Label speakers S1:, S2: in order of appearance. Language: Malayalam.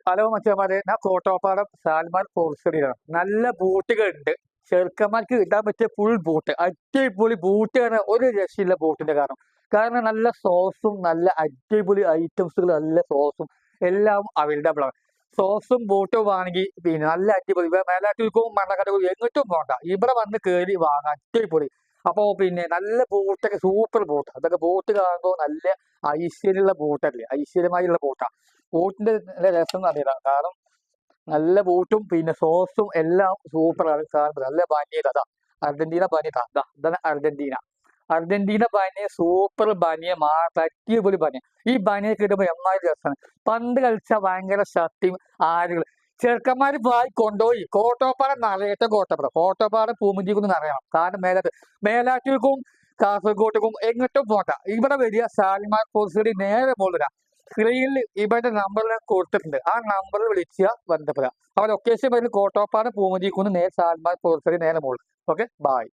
S1: ഹലോ മച്ചന്മാരെ, ഞാൻ കോട്ടോപ്പാടം സാൽമാൻ ഫോറസ്റ്റിലാണ്. നല്ല ബൂട്ടുകളുണ്ട്. ചെറുക്കന്മാർക്ക് ഇടാൻ പറ്റിയ ഫുൾ ബൂട്ട്, അടിപൊളി ബൂട്ട്. ഒരു രക്ഷയില്ല ബൂട്ടിന്റെ കാരണം നല്ല സോസും നല്ല അടിപൊളി ഐറ്റംസുകൾ, നല്ല സോസും എല്ലാം അവൈലബിൾ ആണ്. സോസും ബൂട്ടും വാങ്ങി പിന്നെ നല്ല അടിപൊളി മേലാറ്റൂർക്കും മണ്ണക്കടക്കും എങ്ങോട്ടും പോകണ്ട, ഇവിടെ വന്ന് കയറി വാങ്ങാം, അടിപൊളി. അപ്പോ പിന്നെ നല്ല ബൂട്ടൊക്കെ, സൂപ്പർ ബൂട്ട്. അതൊക്കെ ബൂട്ട് കാണുമ്പോൾ നല്ല ഐശ്വര്യമുള്ള ബൂട്ടല്ലേ, ഐശ്വര്യമായുള്ള ബൂട്ടാ. ബൂട്ടിന്റെ രസം അറിയില്ല, കാരണം നല്ല ബൂട്ടും പിന്നെ സോസും എല്ലാം സൂപ്പറാണ്. കാരണം നല്ല ബനിയൻ, അതാ അർജന്റീന ബനിയൻ, ഇതാണ് അർജന്റീന. അർജന്റീന ബനിയൻ സൂപ്പർ ബനിയൻ, അടിപൊളി ബനിയൻ. ഈ ബനിയൻ കിട്ടുമ്പോൾ എമ്മാതിരി രസമാണ്. പണ്ട് കളിച്ച ഭയങ്കര ശക്തിയും ആരുകൾ ചെറുക്കന്മാര് പോയി കൊണ്ടുപോയി കോട്ടോപ്പാടം നിറയട്ടെ. കോട്ടോപ്പാടം പൂമുഞ്ചിക്കൊന്ന് നിറയണം. കാരണം മേലാറ്റൂർക്കും കാസർഗോട്ടുക്കും എങ്ങോട്ടും പോണ്ട, ഇവിടെ വരിക. സാലിമാർ ഫോറസ്റ്റിൽ നേരെ മുകളിലാ. സ്ക്രീനിൽ ഇവരുടെ നമ്പർ ഞാൻ കൊടുത്തിട്ടുണ്ട്, ആ നമ്പറിൽ വിളിക്കുക, ബന്ധപ്പെടുക. അവർ ലൊക്കേഷൻ വരുന്നത് കോട്ടോപ്പാടം പൂമുഞ്ചിക്കുന്ന് നേരെ സാലിമാർ ഫോറസ്റ്റിൽ നേരെ മുകളിൽ. Okay, by.